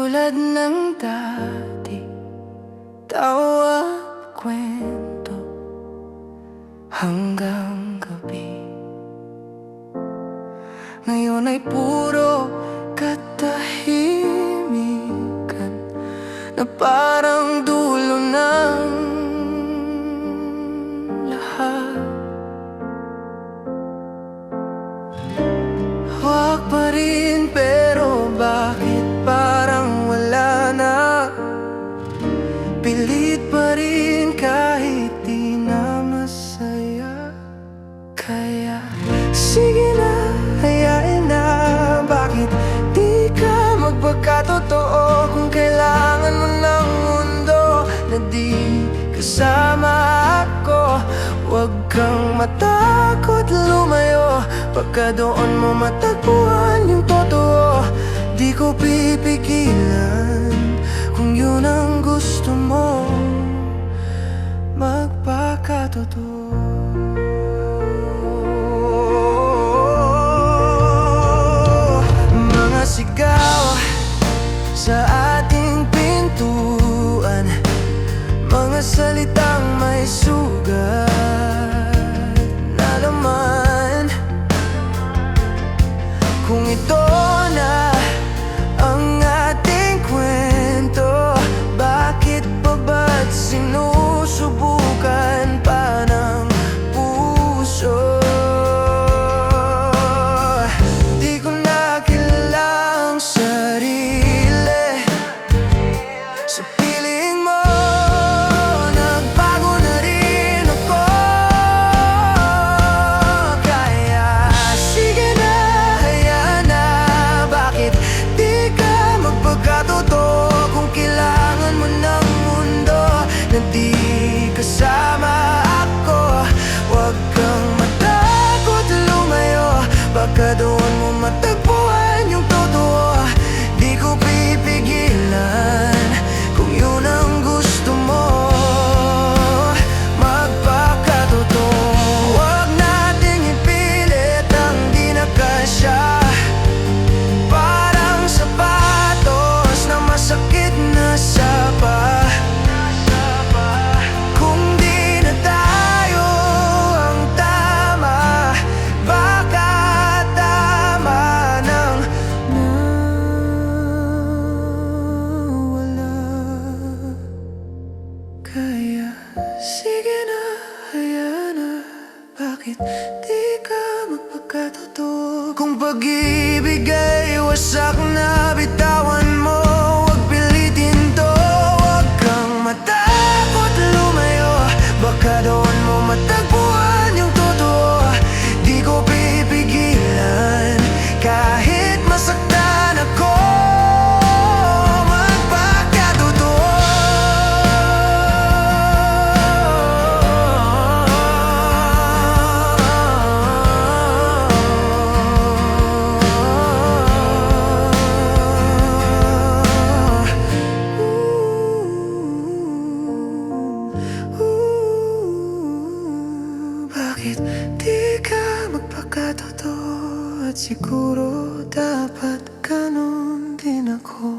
Tulad ng dati, tawa, kwento hanggang gabi. Ngayon ay puro katahimikan na parang dulo ng lahat. Hawak pa rin pero bakit parang wala na? Pilit pa rin kahit di na masaya. Kaya sige na, hayain na. Bakit di ka magpagkatotoo kung kailangan mo ng mundo na di kasama ako? Huwag kang matakot lumayo, pagka doon mo matagpuan yung totoo. Di ko pipigilan kung yun ang gusto mo, magpakatotoo. Mga sigaw sa ating pintuan, mga salitang may sugat na laman. Kung ito na ang ating kwento, bakit pa ba't sinusubukan pa ng puso? Di ko na kilala ang sarili. Sa piling mo, nagbago na rin ako. Kaya sige na, hayaan na. Bakit di ka magpagkatotoo kung kailangan mo ng mundo na di kasama ako? Huwag kang matakot lumayo, baka doon mo matagpuan yung totoo. Di ko pipigilan kung yun ang gusto mo, magpakatotoo. Huwag nating ipilit ang di na kasya, parang sapatos na masakit na sapa. Kung di na tayo ang tama, baka tama nang nawala. Kaya sige na, hayaan na. Bakit di ka magpagkatotoo? Kung pag-ibig ay wasak na, bitawan mo, huwag pilitin to. Huwag kang matakot lumayo, baka doon mo matagpuan yung totoo. Di ko pipigilan kahit masaktan ako, magpakatotoo. Bakit di ka magpakatotoo? At siguro dapat ganun din ako.